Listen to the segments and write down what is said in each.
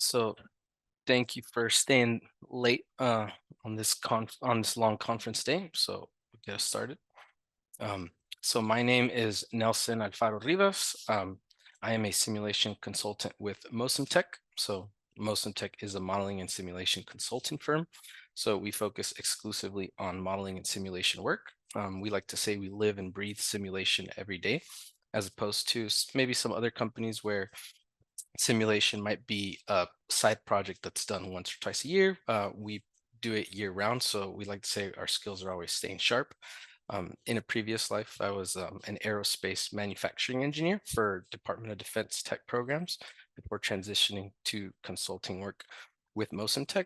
So thank you for staying late on this long conference day. So we'll get us started. Um, so my name is Nelson Alfaro Rivas. I am a simulation consultant with MOSIMTEC. So MOSIMTEC is a modeling and simulation consulting firm. So we focus exclusively on modeling and simulation work. We like to say we live and breathe simulation every day, as opposed to maybe some other companies where simulation might be a side project that's done once or twice a year. We do it year round, so we like to say our skills are always staying sharp. In a previous life, I was an aerospace manufacturing engineer for Department of Defense tech programs before transitioning to consulting work with MOSIMTEC.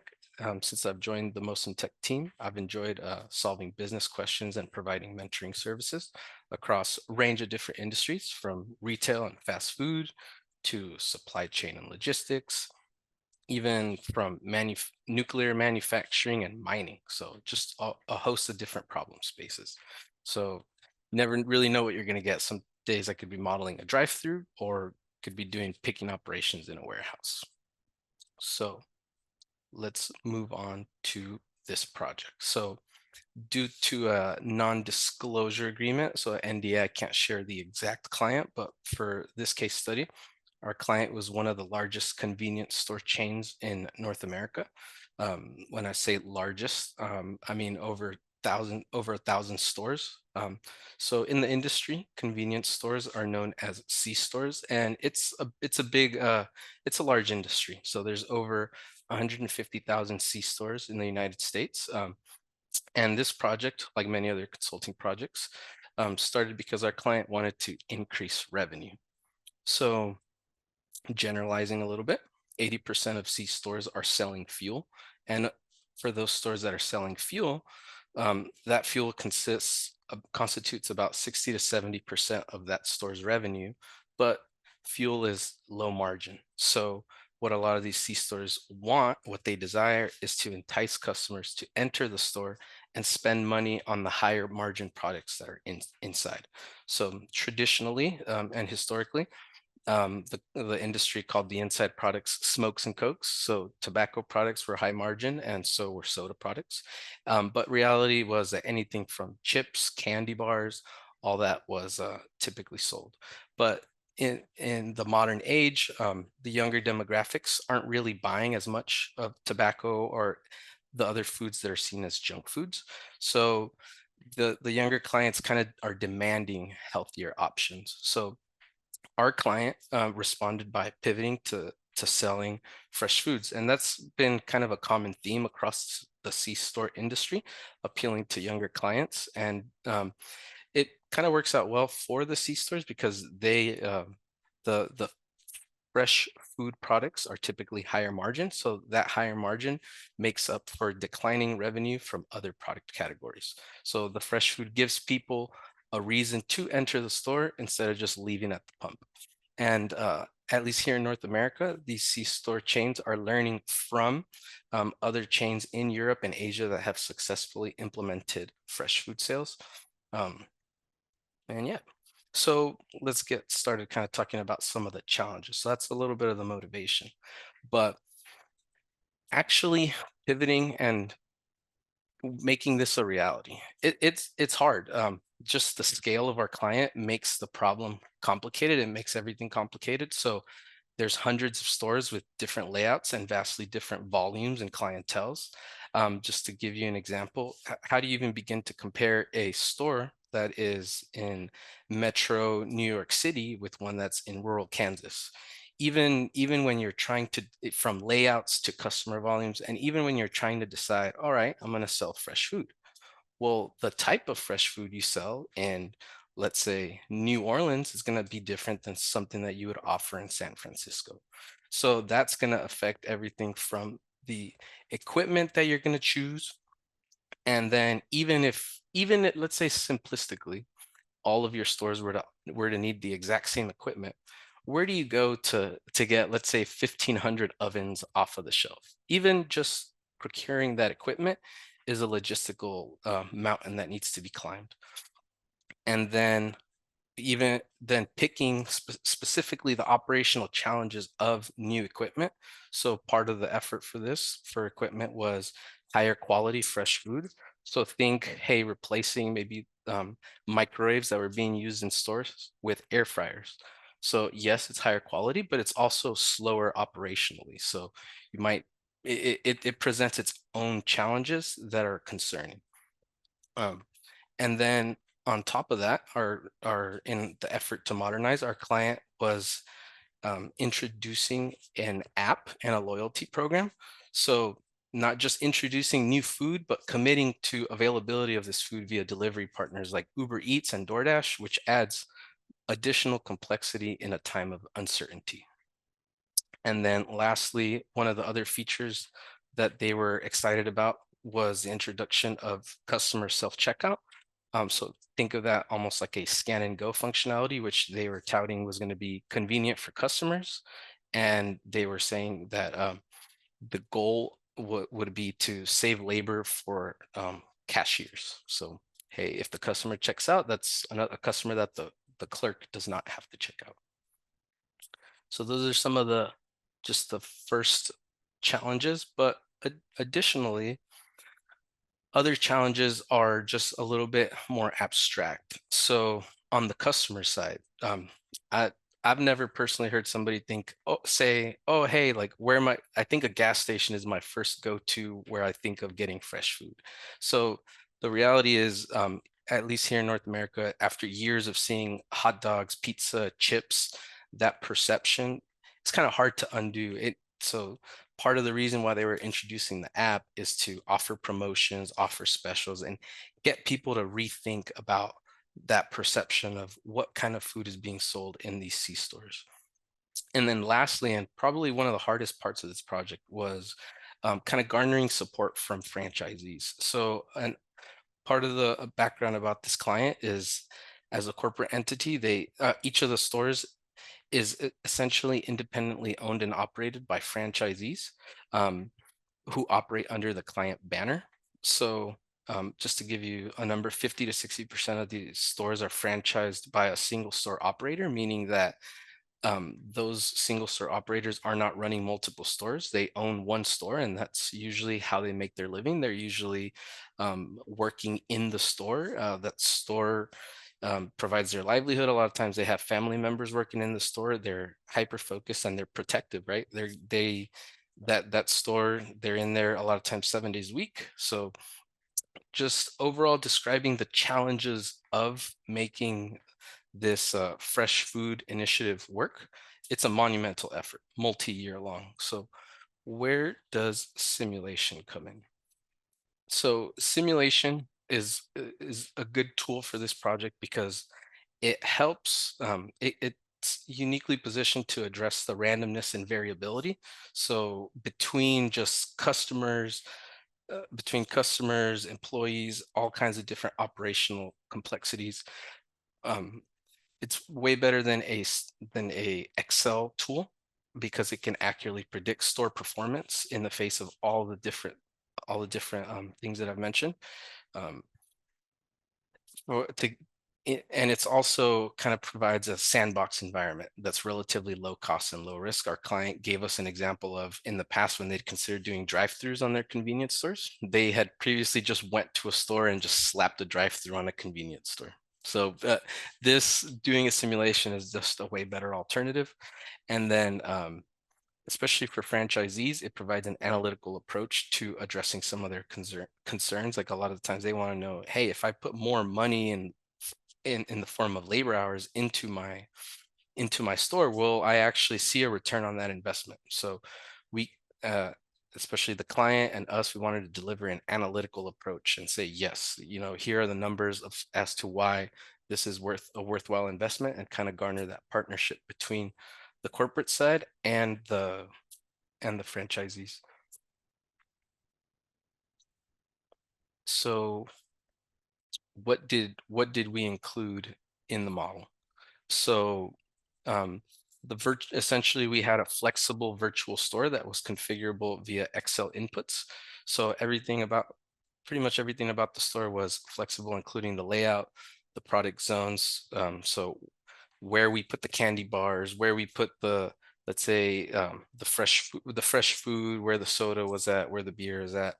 Since I've joined the MOSIMTEC team, I've enjoyed solving business questions and providing mentoring services across a range of different industries, from retail and fast food to supply chain and logistics, even from nuclear manufacturing and mining. So just a host of different problem spaces. So never really know what you're going to get. Some days I could be modeling a drive-through or could be doing picking operations in a warehouse. So let's move on to this project. So due to a non-disclosure agreement, so NDA, I can't share the exact client, but for this case study, our client was one of the largest convenience store chains in North America. When I say largest, I mean over a thousand stores. So in the industry, convenience stores are known as C stores, and it's a large industry. So there's over 150,000 C stores in the United States. And this project, like many other consulting projects, started because our client wanted to increase revenue. So generalizing a little bit, 80% of C stores are selling fuel. And for those stores that are selling fuel, that fuel constitutes about 60 to 70% of that store's revenue, but fuel is low margin. So what a lot of these C stores want, what they desire, is to entice customers to enter the store and spend money on the higher margin products that are inside. So traditionally and historically, the industry called the inside products smokes and cokes. So tobacco products were high margin, and so were soda products. But reality was that anything from chips, candy bars, all that was typically sold. But in the modern age, the younger demographics aren't really buying as much of tobacco or the other foods that are seen as junk foods. So the younger clients kind of are demanding healthier options. So our client responded by pivoting to selling fresh foods, and that's been kind of a common theme across the C-store industry, appealing to younger clients. And it kind of works out well for the C-stores because the fresh food products are typically higher margin, so that higher margin makes up for declining revenue from other product categories. So the fresh food gives people a reason to enter the store instead of just leaving at the pump. And at least here in North America, these C-store chains are learning from other chains in Europe and Asia that have successfully implemented fresh food sales. Um, and yeah, so let's get started kind of talking about some of the challenges. So that's a little bit of the motivation, but actually pivoting and making this a reality, it's hard. Just the scale of our client makes the problem complicated. It makes everything complicated. So there's hundreds of stores with different layouts and vastly different volumes and clienteles. Just to give you an example, how do you even begin to compare a store that is in metro New York City with one that's in rural Kansas? Even when you're trying to, from layouts to customer volumes, and even when you're trying to decide, all right, I'm going to sell fresh food. Well, the type of fresh food you sell in, let's say, New Orleans is going to be different than something that you would offer in San Francisco. So that's going to affect everything from the equipment that you're going to choose. And then let's say simplistically, all of your stores were to need the exact same equipment, where do you go to get, let's say, 1,500 ovens off of the shelf? Even just procuring that equipment is a logistical mountain that needs to be climbed. And then even then picking specifically the operational challenges of new equipment. So part of the effort for this for equipment was higher quality fresh food. So think, hey, replacing maybe microwaves that were being used in stores with air fryers. So yes, it's higher quality, but it's also slower operationally. So you might it presents its own challenges that are concerning. Um, and then on top of that, our in the effort to modernize, our client was introducing an app and a loyalty program. So not just introducing new food, but committing to availability of this food via delivery partners like Uber Eats and DoorDash, which adds additional complexity in a time of uncertainty. And then lastly, one of the other features that they were excited about was the introduction of customer self-checkout. So think of that almost like a scan and go functionality, which they were touting was going to be convenient for customers. And they were saying that the goal would be to save labor for cashiers. So, hey, if the customer checks out, that's a customer that the clerk does not have to check out. So those are some of the just the first challenges, but additionally, other challenges are just a little bit more abstract. So on the customer side, I I've never personally heard somebody think, oh, say, oh, hey, like where am I? I think a gas station is my first go-to where I think of getting fresh food. So the reality is, at least here in North America, after years of seeing hot dogs, pizza, chips, that perception, it's kind of hard to undo it. So part of the reason why they were introducing the app is to offer promotions, offer specials, and get people to rethink about that perception of what kind of food is being sold in these C stores. And then lastly, and probably one of the hardest parts of this project was kind of garnering support from franchisees. So, and part of the background about this client is as a corporate entity, they each of the stores is essentially independently owned and operated by franchisees um, who operate under the client banner. So just to give you a number, 50 to 60% of these stores are franchised by a single store operator, meaning that those single store operators are not running multiple stores. They own one store, and that's usually how they make their living. They're usually working in the store. That store provides their livelihood. A lot of times they have family members working in the store. They're hyper focused and they're protective, right? That store, they're in there a lot of times 7 days a week. So just overall describing the challenges of making this fresh food initiative work. It's a monumental effort, multi-year long. So where does simulation come in? So simulation is a good tool for this project because it helps, it's uniquely positioned to address the randomness and variability. So between customers, employees, all kinds of different operational complexities. Um, it's way better than than a Excel tool because it can accurately predict store performance in the face of all the different things that I've mentioned. Um, or to, and it's also kind of provides a sandbox environment that's relatively low cost and low risk. Our client gave us an example of in the past when they'd considered doing drive-throughs on their convenience stores. They had previously just went to a store and just slapped a drive-through on a convenience store. So this doing a simulation is just a way better alternative. And then especially for franchisees, it provides an analytical approach to addressing some of their concerns. Like a lot of the times they want to know, hey, if I put more money in the form of labor hours into my store, will I actually see a return on that investment? So we uh, especially the client and us, we wanted to deliver an analytical approach and say, yes, here are the numbers as to why this is worth a worthwhile investment, and kind of garner that partnership between the corporate side and the franchisees. So what did we include in the model? So um, essentially we had a flexible virtual store that was configurable via Excel inputs. So pretty much everything about the store was flexible, including the layout, the product zones. So where we put the candy bars, where we put the, let's say, the fresh food, where the soda was at, where the beer is at,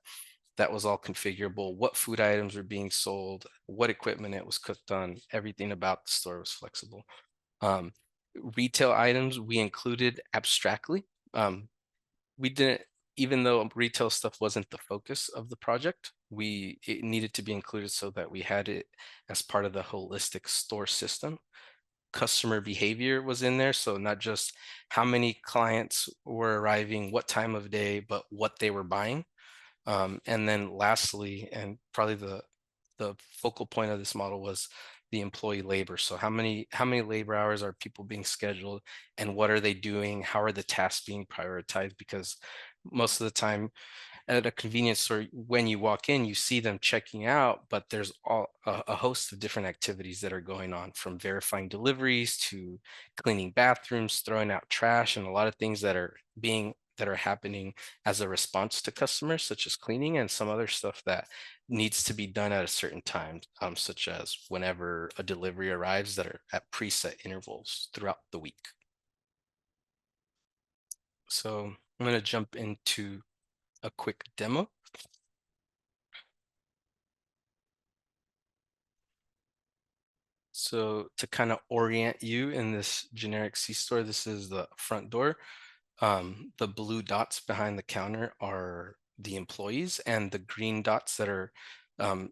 that was all configurable. What food items were being sold, what equipment it was cooked on, everything about the store was flexible. Um, Retail items we included abstractly. We didn't, even though retail stuff wasn't the focus of the project, it needed to be included so that we had it as part of the holistic store system. Customer behavior was in there, so not just how many clients were arriving, what time of day, but what they were buying. And then lastly, and probably the focal point of this model, was the employee labor. So how many labor hours are people being scheduled, and what are they doing? How are the tasks being prioritized? Because most of the time at a convenience store, when you walk in, you see them checking out, but there's a host of different activities that are going on, from verifying deliveries to cleaning bathrooms, throwing out trash, and a lot of things that are happening as a response to customers, such as cleaning, and some other stuff that needs to be done at a certain time, such as whenever a delivery arrives, that are at preset intervals throughout the week. So I'm going to jump into a quick demo. So to kind of orient you in this generic C-store, this is the front door. The blue dots behind the counter are the employees, and the green dots that are kind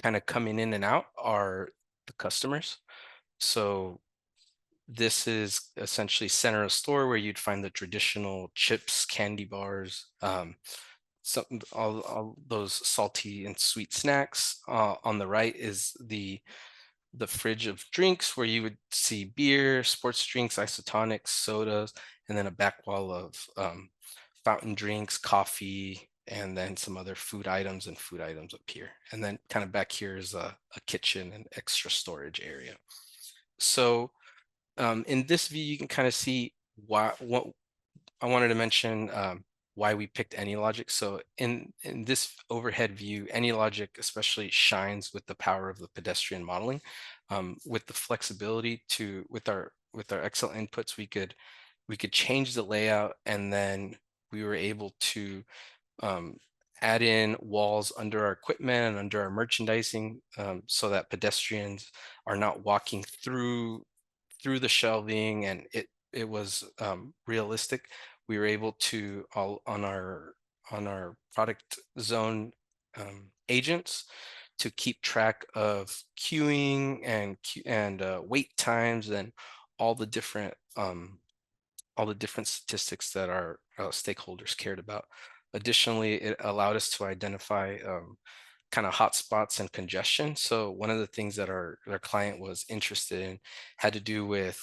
of coming in and out are the customers. So this is essentially center of store, where you'd find the traditional chips, candy bars, some all those salty and sweet snacks. On the right is the fridge of drinks, where you would see beer, sports drinks, isotonics, sodas, and then a back wall of fountain drinks, coffee, and then some other food items and food items up here. And then kind of back here is a kitchen and extra storage area. So in this view, you can kind of see what I wanted to mention, why we picked AnyLogic. So in this overhead view, AnyLogic especially shines with the power of the pedestrian modeling. With the flexibility with our Excel inputs, we could change the layout, and then we were able to add in walls under our equipment and under our merchandising, so that pedestrians are not walking through the shelving, and it was realistic. We were able to, all on our product zone agents, to keep track of queuing and wait times, and all the different statistics that our stakeholders cared about. Additionally, it allowed us to identify kind of hotspots and congestion. So one of the things that our client was interested in had to do with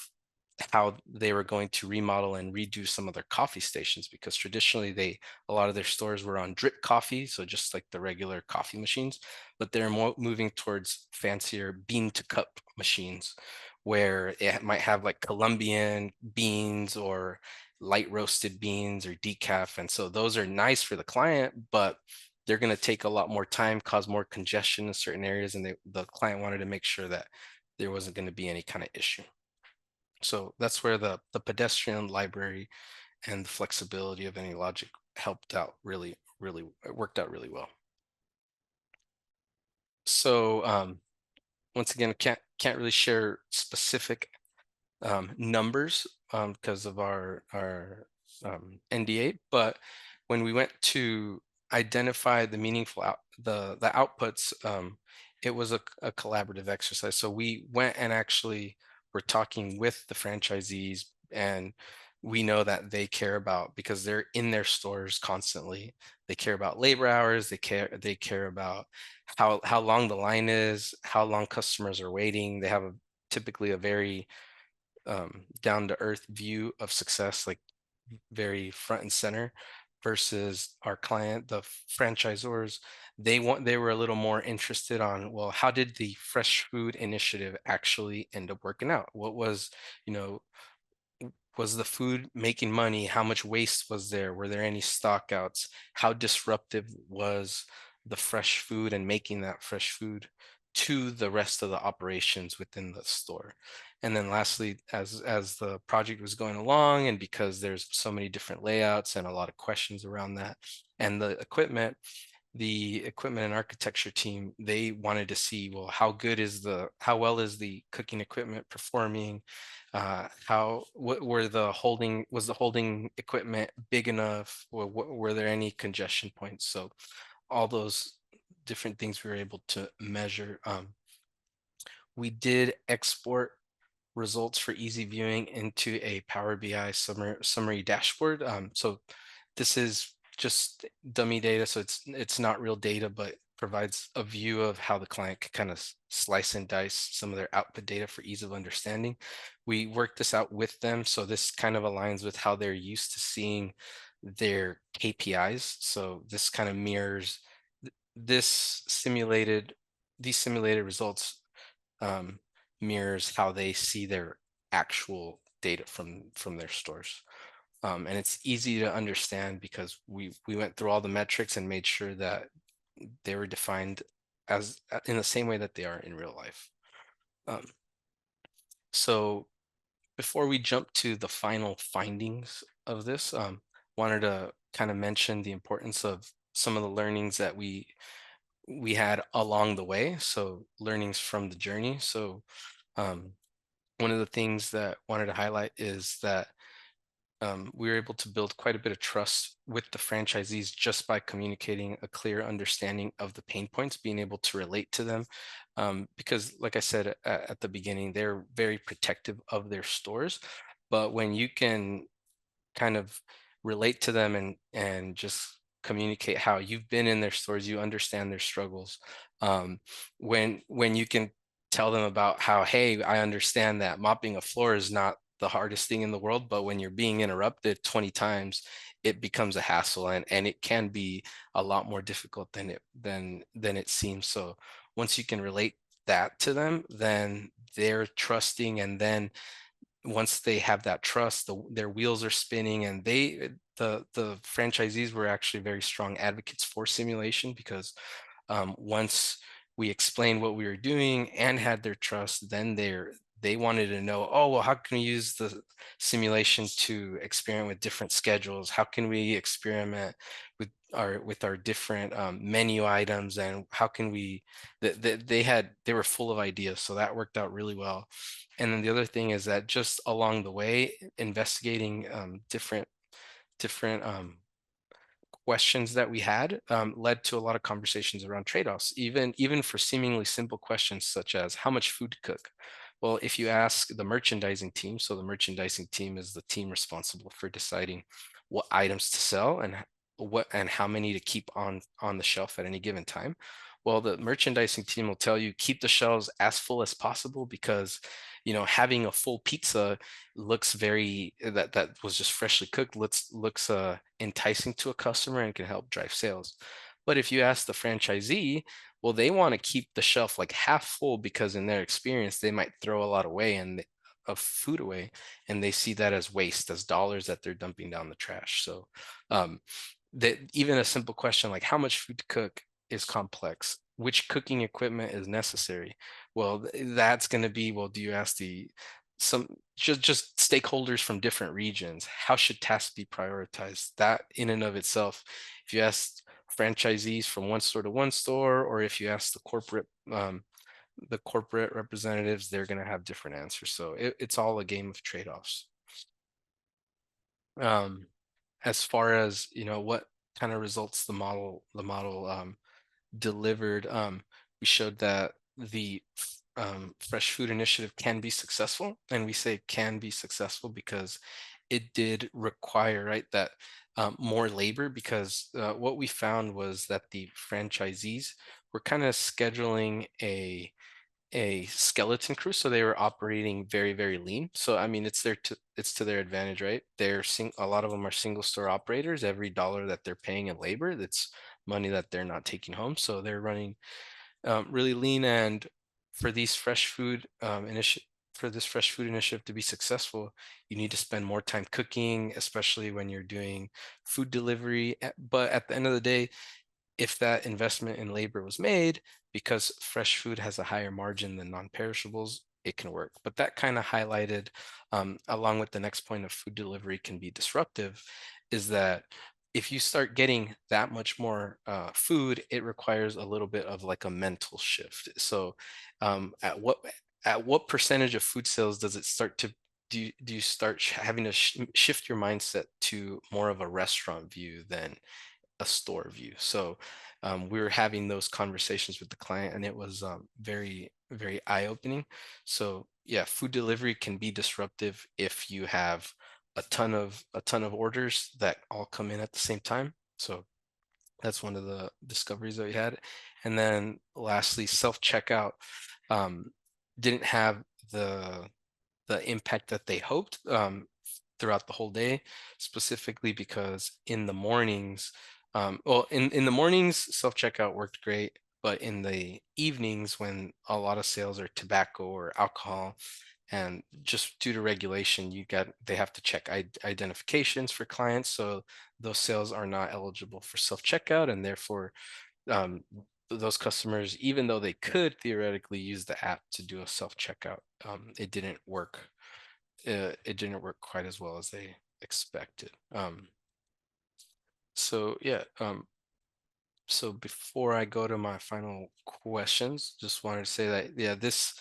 how they were going to remodel and redo some of their coffee stations, because traditionally a lot of their stores were on drip coffee, so just like the regular coffee machines, but they're moving towards fancier bean to cup machines, where it might have like Colombian beans or light roasted beans or decaf. And so those are nice for the client, but they're going to take a lot more time, cause more congestion in certain areas, and the client wanted to make sure that there wasn't going to be any kind of issue. So that's where the pedestrian library and the flexibility of AnyLogic helped out really, really, it worked out really well. So once again, can't really share specific numbers because of our NDA, but when we went to identify the meaningful the outputs, it was a collaborative exercise. So we went and actually were talking with the franchisees, and we know that they care about, because they're in their stores constantly, they care about labor hours, they care about how long the line is, how long customers are waiting. They have typically a very down to earth view of success, like very front and center, versus our client, the franchisors. They were a little more interested on, well, how did the fresh food initiative actually end up working out? What was, you know, was the food making money? How much waste was there? Were there any stockouts? How disruptive was the fresh food and making that fresh food to the rest of the operations within the store. And then lastly, as the project was going along, and because there's so many different layouts and a lot of questions around that, and the equipment and architecture team, they wanted to see, well, how well is the cooking equipment performing? Was the holding equipment big enough? Or were there any congestion points? So all those different things we were able to measure. We did export results for easy viewing into a Power BI summary dashboard. So this is just dummy data, so it's not real data, but provides a view of how the client can kind of slice and dice some of their output data for ease of understanding. We worked this out with them, so this kind of aligns with how they're used to seeing their KPIs. So this kind of mirrors this simulated these simulated results, um, mirrors how they see their actual data from their stores. And it's easy to understand because we went through all the metrics and made sure that they were defined as in the same way that they are in real life. Um, so before we jump to the final findings of this, wanted to kind of mention the importance of some of the learnings that we had along the way. So learnings from the journey. So um, one of the things that wanted to highlight is that we were able to build quite a bit of trust with the franchisees just by communicating a clear understanding of the pain points, being able to relate to them. Because like I said at the beginning, they're very protective of their stores. But when you can kind of relate to them and just communicate how you've been in their stores, you understand their struggles. When you can tell them about how, hey, I understand that mopping a floor is not the hardest thing in the world, but when you're being interrupted 20 times, it becomes a hassle, and it can be a lot more difficult than it seems. So once you can relate that to them, then they're trusting, and then once they have that trust, their wheels are spinning, and the franchisees were actually very strong advocates for simulation because once we explained what we were doing and had their trust, then they wanted to know, oh, well, how can we use the simulation to experiment with different schedules? How can we experiment with our different menu items, and how can we they were full of ideas, so that worked out really well. And then the other thing is that just along the way, investigating different questions that we had led to a lot of conversations around trade-offs, even for seemingly simple questions such as how much food to cook. Well, if you ask the merchandising team, so the merchandising team is the team responsible for deciding what items to sell and what and how many to keep on the shelf at any given time. Well, the merchandising team will tell you keep the shelves as full as possible because having a full pizza looks that was just freshly cooked looks enticing to a customer and can help drive sales. But if you ask the franchisee, well, they want to keep the shelf like half full because in their experience they might throw a lot of food away, and they see that as waste, as dollars that they're dumping down the trash. So um, that even a simple question like how much food to cook is complex. Which cooking equipment is necessary? Well, that's going to be, well, do you ask some just stakeholders from different regions? How should tasks be prioritized? That in and of itself, if you ask franchisees from one store to one store, or if you ask the corporate representatives, they're going to have different answers. So it's all a game of trade-offs. Um, as far as what kind of results the model delivered, we showed that the fresh food initiative can be successful, and we say can be successful because it did require, right, that more labor, because what we found was that the franchisees were kind of scheduling a skeleton crew, so they were operating very, very lean. So I mean, it's to their advantage, right? A lot of them are single store operators. Every dollar that they're paying in labor, that's money that they're not taking home, so they're running really lean. And for these fresh food initiative for this fresh food initiative to be successful, you need to spend more time cooking, especially when you're doing food delivery. But at the end of the day, if that investment in labor was made, because fresh food has a higher margin than non-perishables, it can work. But that kind of highlighted, along with the next point of food delivery can be disruptive, is that if you start getting that much more food, it requires a little bit of like a mental shift. So at what percentage of food sales does it start to do you start having to shift your mindset to more of a restaurant view than a store view? So we were having those conversations with the client, and it was very, very eye-opening. So yeah, food delivery can be disruptive if you have a ton of orders that all come in at the same time. So that's one of the discoveries that we had. And then lastly, self-checkout didn't have the impact that they hoped throughout the whole day, specifically because in the mornings, in the mornings, self-checkout worked great, but in the evenings when a lot of sales are tobacco or alcohol, and just due to regulation, they have to check identifications for clients, so those sales are not eligible for self-checkout, and therefore um, those customers, even though they could theoretically use the app to do a self-checkout, it didn't work quite as well as they expected. So yeah, so before I go to my final questions, just wanted to say that yeah, this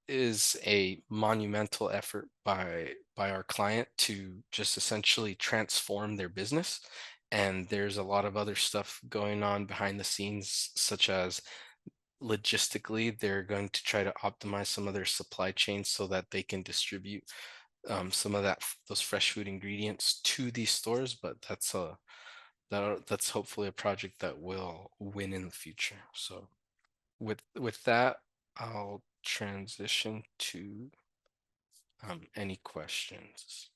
is a monumental effort by our client to just essentially transform their business. And there's a lot of other stuff going on behind the scenes, such as logistically, they're going to try to optimize some of their supply chains so that they can distribute some of those fresh food ingredients to these stores. But that's hopefully a project that will win in the future. So with that, I'll transition to any questions.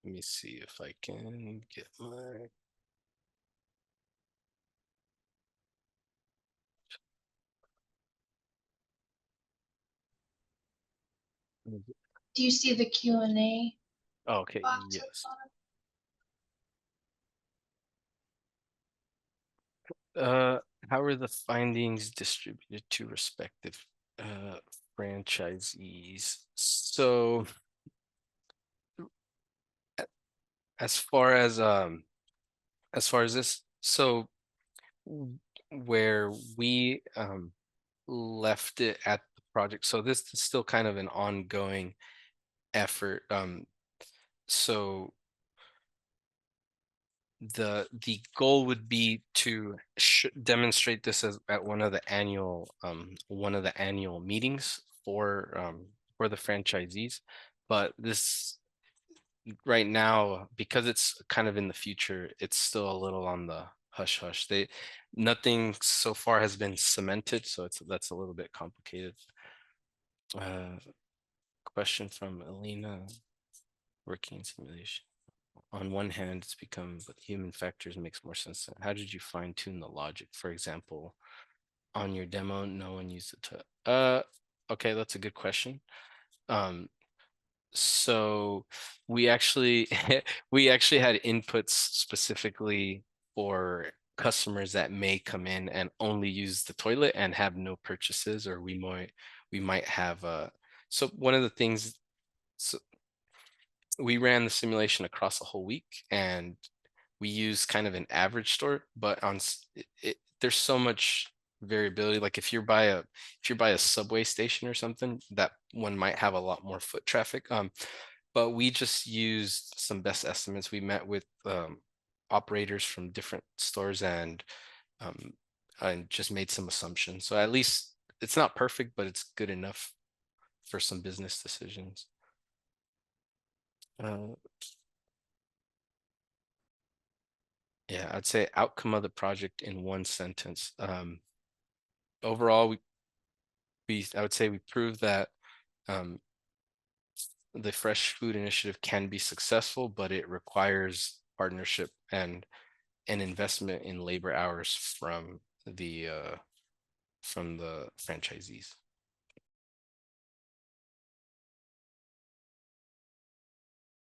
Let me see if I can get my. Do you see the Q&A Okay, box at the yes. bottom? How are the findings distributed to respective uh, franchisees? So as far as this, so where we left it at the project, so this is still kind of an ongoing effort. So the goal would be to demonstrate this as at one of the annual meetings for the franchisees. But this right now, because it's kind of in the future, it's still a little on the hush hush. Nothing so far has been cemented, so that's a little bit complicated. Question from Alina: working simulation. On one hand, it's become, but human factors makes more sense. How did you fine tune the logic? For example, on your demo, no one used it to. Okay, that's a good question. So we actually we actually had inputs specifically for customers that may come in and only use the toilet and have no purchases, or we might have so one of the things, so we ran the simulation across a whole week, and we use kind of an average store, but there's so much variability. Like if you're by a subway station or something, that one might have a lot more foot traffic. But we just used some best estimates. We met with operators from different stores and just made some assumptions. So at least it's not perfect, but it's good enough for some business decisions. Uh, yeah, I'd say outcome of the project in one sentence. Overall, I would say we proved that um, the fresh food initiative can be successful, but it requires partnership and an investment in labor hours from the franchisees.